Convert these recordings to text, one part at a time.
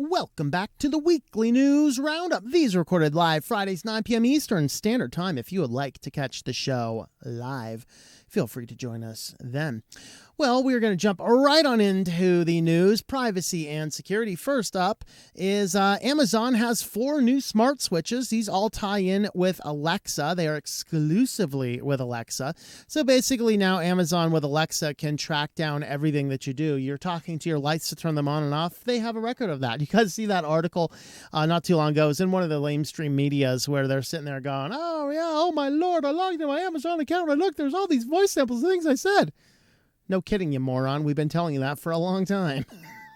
Welcome back to the weekly news roundup. These are recorded live Fridays, 9 p.m. Eastern Standard Time. If you would like to catch the show live, feel free to join us then. Well, we're going to jump right on into the news, privacy and security. First up is Amazon has 4 new smart switches. These all tie in with Alexa. They are exclusively with Alexa. So basically now Amazon with Alexa can track down everything that you do. You're talking to your lights to turn them on and off. They have a record of that. You guys see that article not too long ago. It was in one of the lamestream medias where they're sitting there going, oh yeah, oh my Lord, I logged into my Amazon account and look, there's all these voice samples of things I said. No kidding, you moron. We've been telling you that for a long time.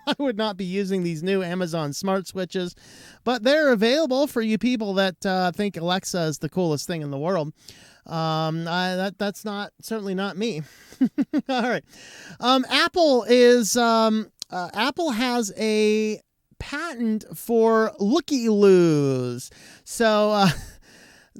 I would not be using these new Amazon smart switches, but they're available for you people that think Alexa is the coolest thing in the world. That's certainly not me. All right. Apple has a patent for Lookie Loos. So,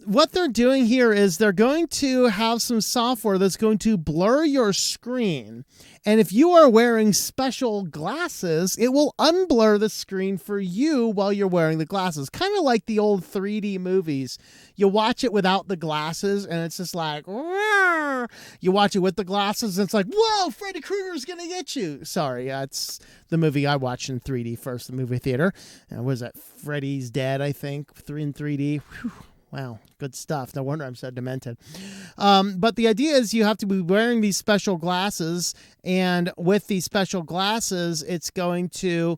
what they're doing here is they're going to have some software that's going to blur your screen. And if you are wearing special glasses, it will unblur the screen for you while you're wearing the glasses. Kind of like the old 3D movies. You watch it without the glasses and it's just like, Rawr! You watch it with the glasses and it's like, whoa, Freddy Krueger's going to get you. Sorry, it's the movie I watched in 3D first, the movie theater. And was that Freddy's Dead, I think, in 3D. Whew. Wow, good stuff. No wonder I'm so demented. But the idea is you have to be wearing these special glasses, and with these special glasses, it's going to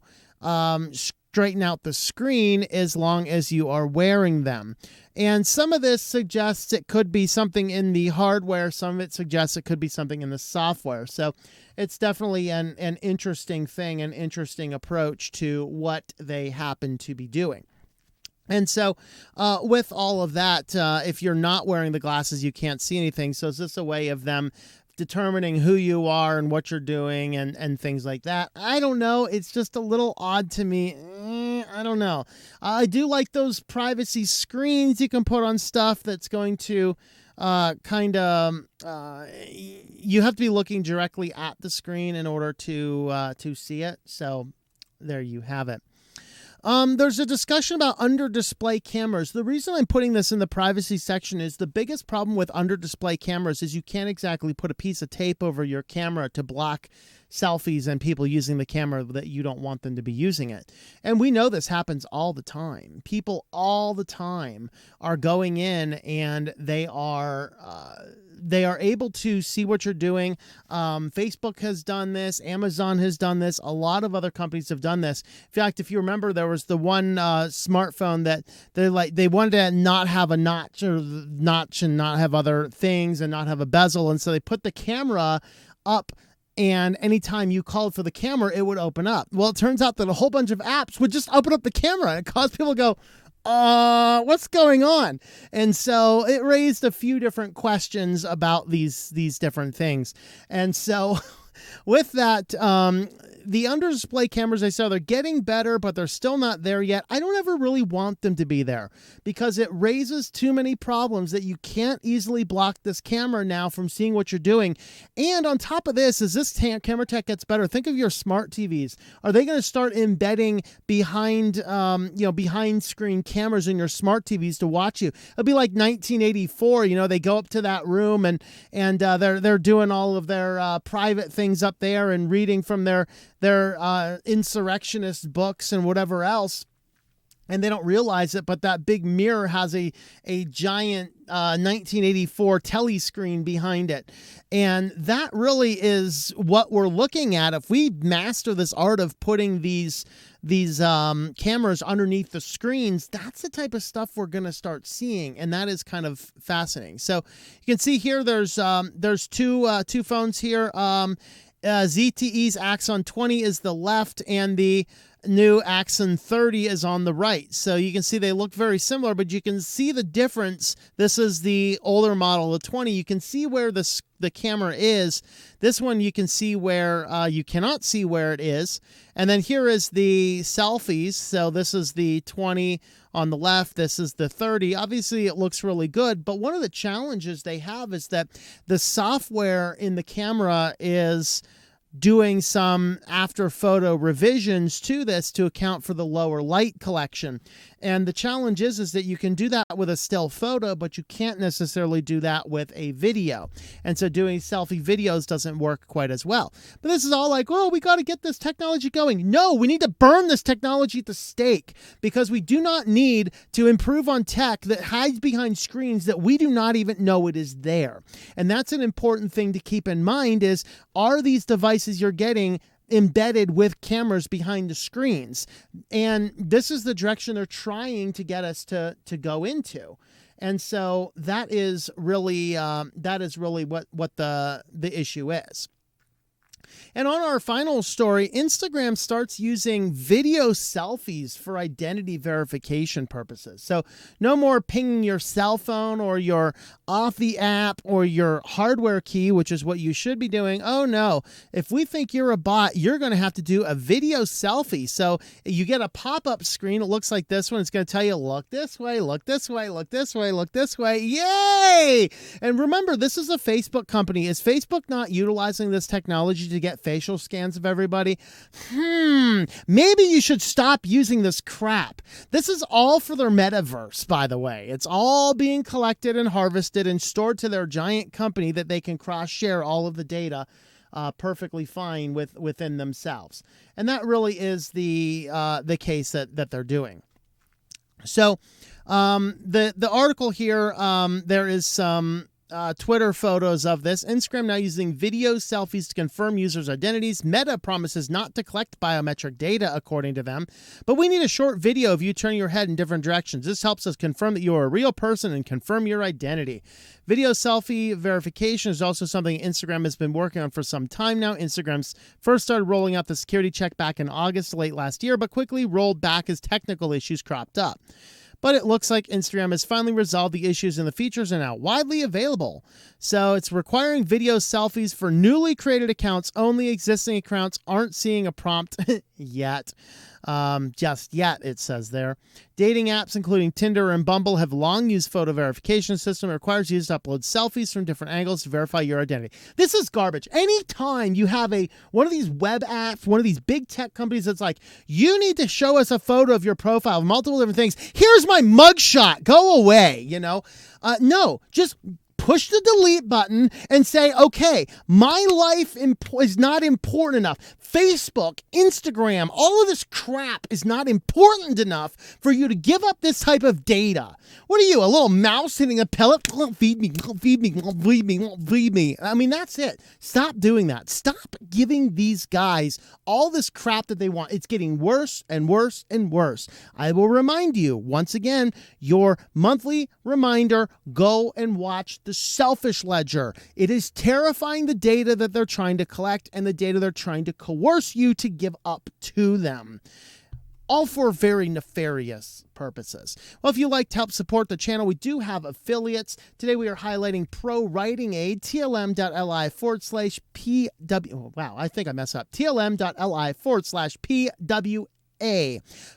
straighten out the screen as long as you are wearing them. And some of this suggests it could be something in the hardware. Some of it suggests it could be something in the software. So it's definitely an interesting thing, an interesting approach to what they happen to be doing. And so with all of that, if you're not wearing the glasses, you can't see anything. So is this a way of them determining who you are and what you're doing and things like that? I don't know. It's just a little odd to me. I don't know. I do like those privacy screens you can put on stuff that's going to you have to be looking directly at the screen in order to see it. So there you have it. There's a discussion about under-display cameras. The reason I'm putting this in the privacy section is the biggest problem with under-display cameras is you can't exactly put a piece of tape over your camera to block selfies and people using the camera that you don't want them to be using it. And we know this happens all the time. People all the time are going in and they are able to see what you're doing. Facebook has done this. Amazon has done this. A lot of other companies have done this. In fact, if you remember, there was the one smartphone that they wanted to not have a notch and not have other things and not have a bezel. And so they put the camera up, and anytime you called for the camera, it would open up. Well, it turns out that a whole bunch of apps would just open up the camera, and it caused people to go, what's going on? And so it raised a few different questions about these different things. And so with that, the under-display cameras, I saw, they're getting better, but they're still not there yet. I don't ever really want them to be there because it raises too many problems that you can't easily block this camera now from seeing what you're doing. And on top of this, as this camera tech gets better, think of your smart TVs. Are they going to start embedding behind screen cameras in your smart TVs to watch you? It'll be like 1984. They go up to that room and they're doing all of their private things up there and reading from their insurrectionist books and whatever else, and they don't realize it, but that big mirror has a giant 1984 telescreen behind it. And that really is what we're looking at. If we master this art of putting these cameras underneath the screens, that's the type of stuff we're going to start seeing, and that is kind of fascinating. So you can see here there's two phones here. ZTE's Axon 20 is the left, and the new Axon 30 is on the right. So you can see they look very similar, but you can see the difference. This is the older model, the 20. You can see where the camera is. This one you can see where you cannot see where it is. And then here is the selfies. So this is the 20 on the left. This is the 30. Obviously, it looks really good. But one of the challenges they have is that the software in the camera is doing some after photo revisions to this to account for the lower light collection. And the challenge is that you can do that with a still photo, but you can't necessarily do that with a video. And so doing selfie videos doesn't work quite as well. But this is all like, oh, we got to get this technology going. No, we need to burn this technology at the stake, because we do not need to improve on tech that hides behind screens that we do not even know it is there. And that's an important thing to keep in mind is, are these devices you're getting embedded with cameras behind the screens? And this is the direction they're trying to get us to go into. And so that is really what the issue is. And on our final story, Instagram starts using video selfies for identity verification purposes. So no more pinging your cell phone or your off the app or your hardware key, which is what you should be doing. Oh no, if we think you're a bot, you're going to have to do a video selfie. So you get a pop-up screen. It looks like this one. It's going to tell you, look this way, look this way, look this way, look this way. Yay! And remember, this is a Facebook company. Is Facebook not utilizing this technology to get facial scans of everybody? Maybe you should stop using this crap. This is all for their metaverse, by the way. It's all being collected and harvested and stored to their giant company that they can cross-share all of the data perfectly fine within themselves. And that really is the case that they're doing. So the article here, there is some Twitter photos of this. Instagram now using video selfies to confirm users' identities. Meta promises not to collect biometric data, according to them, but we need a short video of you turning your head in different directions. This helps us confirm that you are a real person and confirm your identity. Video selfie verification is also something Instagram has been working on for some time now. Instagram's first started rolling out the security check back in August late last year, but quickly rolled back as technical issues cropped up. But it looks like Instagram has finally resolved the issues and the features are now widely available. So it's requiring video selfies for newly created accounts only. Existing accounts aren't seeing a prompt yet. Just yet, it says there. Dating apps, including Tinder and Bumble, have long used photo verification system. It requires users to upload selfies from different angles to verify your identity. This is garbage. Anytime you have one of these web apps, one of these big tech companies that's like, you need to show us a photo of your profile, multiple different things. Here's my mugshot. Go away, no, just push the delete button and say, okay, my life is not important enough. Facebook, Instagram, all of this crap is not important enough for you to give up this type of data. What are you, a little mouse hitting a pellet? Feed me, feed me, feed me, feed me. I mean, that's it. Stop doing that. Stop giving these guys all this crap that they want. It's getting worse and worse and worse. I will remind you, once again, your monthly reminder, go and watch the Selfish Ledger. It is terrifying, the data that they're trying to collect and the data they're trying to coerce you to give up to them. All for very nefarious purposes. Well, if you'd like to help support the channel, we do have affiliates. Today we are highlighting Pro Writing Aid, tlm.li/PW. Oh, wow, I think I messed up. tlm.li/PW.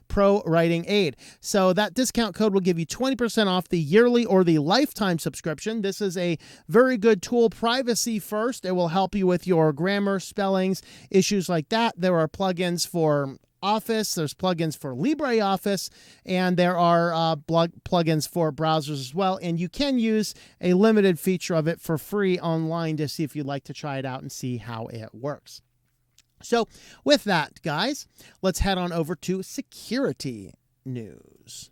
Pro Writing Aid. So that discount code will give you 20% off the yearly or the lifetime subscription. This is a very good tool. Privacy first. It will help you with your grammar, spellings, issues like that. There are plugins for Office, there's plugins for LibreOffice, and there are plugins for browsers as well. And you can use a limited feature of it for free online to see if you'd like to try it out and see how it works. So with that, guys, let's head on over to security news.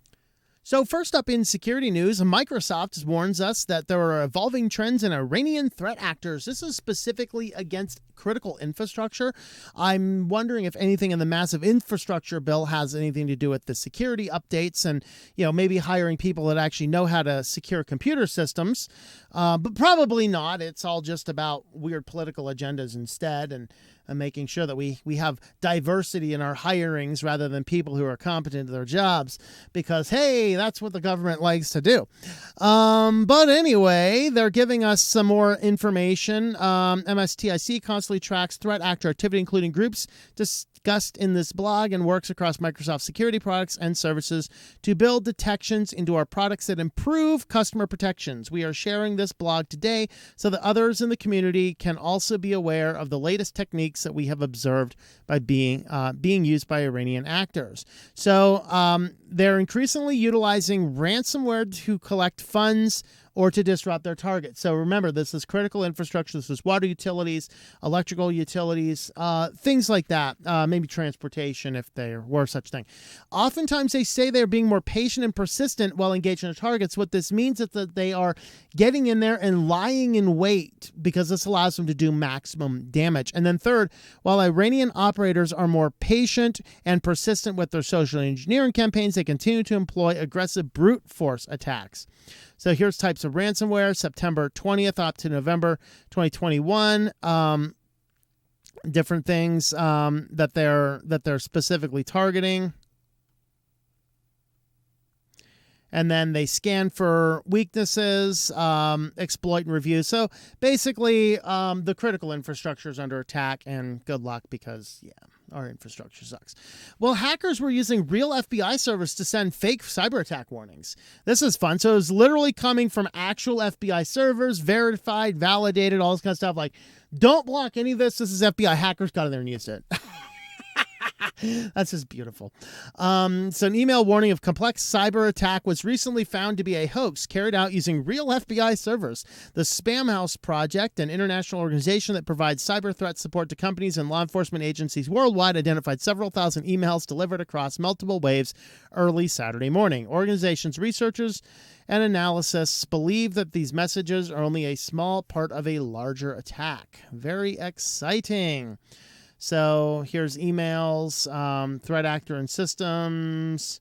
So first up in security news, Microsoft warns us that there are evolving trends in Iranian threat actors. This is specifically against critical infrastructure. I'm wondering if anything in the massive infrastructure bill has anything to do with the security updates and, maybe hiring people that actually know how to secure computer systems. But probably not. It's all just about weird political agendas instead, and making sure that we have diversity in our hirings rather than people who are competent at their jobs, because, hey, that's what the government likes to do. But anyway, they're giving us some more information. MSTIC constantly tracks threat actor activity, including groups discussed in this blog, and works across Microsoft security products and services to build detections into our products that improve customer protections. We are sharing this blog today so that others in the community can also be aware of the latest techniques tactics that we have observed by being used by Iranian actors. So they're increasingly utilizing ransomware to collect funds or to disrupt their targets. So remember, this is critical infrastructure. This is water utilities, electrical utilities, things like that, maybe transportation if there were such thing. Oftentimes they say they're being more patient and persistent while engaging their targets. What this means is that they are getting in there and lying in wait because this allows them to do maximum damage. And then third, while Iranian operators are more patient and persistent with their social engineering campaigns, they continue to employ aggressive brute force attacks. So here's types of ransomware, September 20th up to November 2021. Different things that they're specifically targeting. And then they scan for weaknesses, exploit and review. So basically, the critical infrastructure is under attack, and good luck because, yeah, our infrastructure sucks. Well, hackers were using real FBI servers to send fake cyber attack warnings. This is fun. So it was literally coming from actual FBI servers, verified, validated, all this kind of stuff. Like, don't block any of this. This is FBI. Hackers got in there and used it. That's just beautiful. So an email warning of complex cyber attack was recently found to be a hoax carried out using real FBI servers. The Spam House Project, an international organization that provides cyber threat support to companies and law enforcement agencies worldwide, identified several thousand emails delivered across multiple waves early Saturday morning. Organization's researchers and analysts believe that these messages are only a small part of a larger attack. Very exciting. So here's emails, threat actor and systems.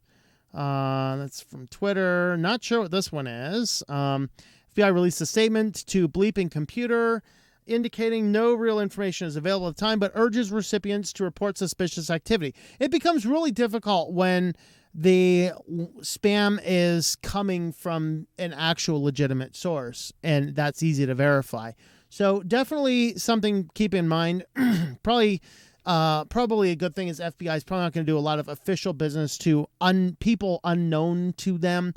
That's from Twitter. Not sure what this one is. FBI released a statement to Bleeping Computer indicating no real information is available at the time, but urges recipients to report suspicious activity. It becomes really difficult when the spam is coming from an actual legitimate source, and that's easy to verify. So definitely something to keep in mind. Probably a good thing is FBI is probably not going to do a lot of official business to people unknown to them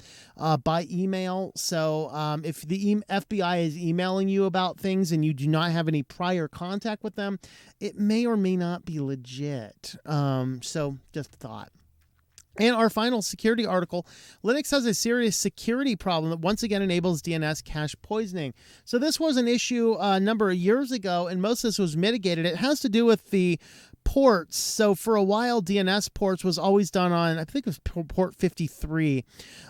by email. So if the FBI is emailing you about things and you do not have any prior contact with them, it may or may not be legit. So just a thought. And our final security article, Linux has a serious security problem that once again enables DNS cache poisoning. So this was an issue a number of years ago, and most of this was mitigated. It has to do with the ports. So for a while, DNS ports was always done on, I think it was port 53.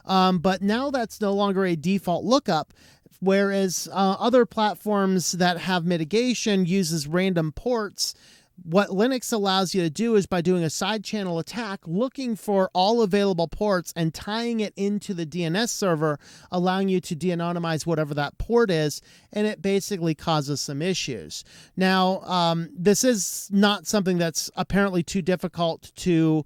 But now that's no longer a default lookup. Whereas other platforms that have mitigation uses random ports. What Linux allows you to do is by doing a side channel attack, looking for all available ports and tying it into the DNS server, allowing you to de-anonymize whatever that port is, and it basically causes some issues. Now, this is not something that's apparently too difficult to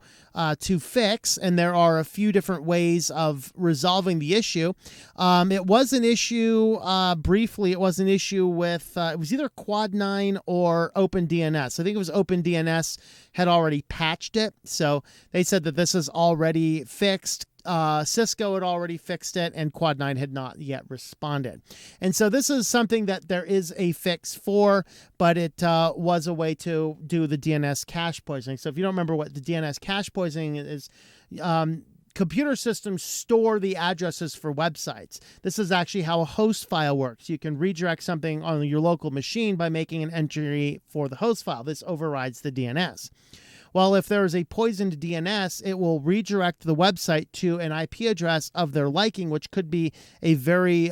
fix, and there are a few different ways of resolving the issue. It was an issue briefly. It was an issue with it was either Quad9 or OpenDNS. I think it was OpenDNS had already patched it, so they said that this is already fixed. Cisco had already fixed it, and Quad9 had not yet responded. And so this is something that there is a fix for, but it was a way to do the DNS cache poisoning. So if you don't remember what the DNS cache poisoning is, computer systems store the addresses for websites. This is actually how a host file works. You can redirect something on your local machine by making an entry for the host file. This overrides the DNS. Well, if there is a poisoned DNS, it will redirect the website to an IP address of their liking, which could be a very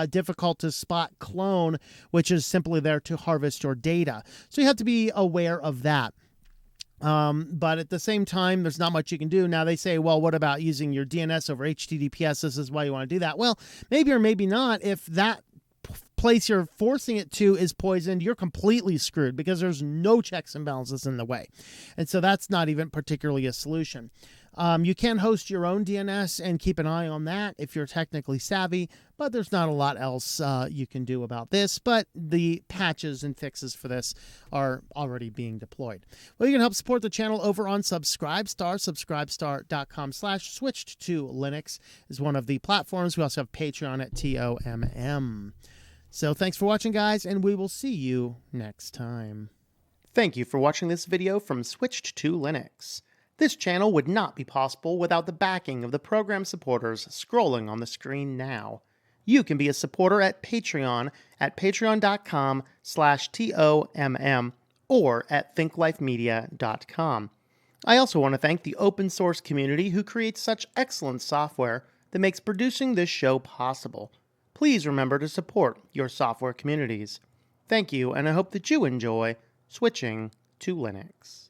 difficult to spot clone, which is simply there to harvest your data. So you have to be aware of that. But at the same time, there's not much you can do. Now they say, well, what about using your DNS over HTTPS? This is why you want to do that. Well, maybe or maybe not. If that place you're forcing it to is poisoned, you're completely screwed because there's no checks and balances in the way. And so that's not even particularly a solution. You can host your own DNS and keep an eye on that if you're technically savvy, but there's not a lot else you can do about this. But the patches and fixes for this are already being deployed. Well, you can help support the channel over on Subscribestar. Subscribestar.com/switched to Linux is one of the platforms. We also have Patreon at TOMM. So thanks for watching, guys, and we will see you next time. Thank you for watching this video from SwitchedtoLinux. This channel would not be possible without the backing of the program supporters scrolling on the screen now. You can be a supporter at Patreon at patreon.com/TOMM or at thinklifemedia.com. I also want to thank the open source community who creates such excellent software that makes producing this show possible. Please remember to support your software communities. Thank you, and I hope that you enjoy switching to Linux.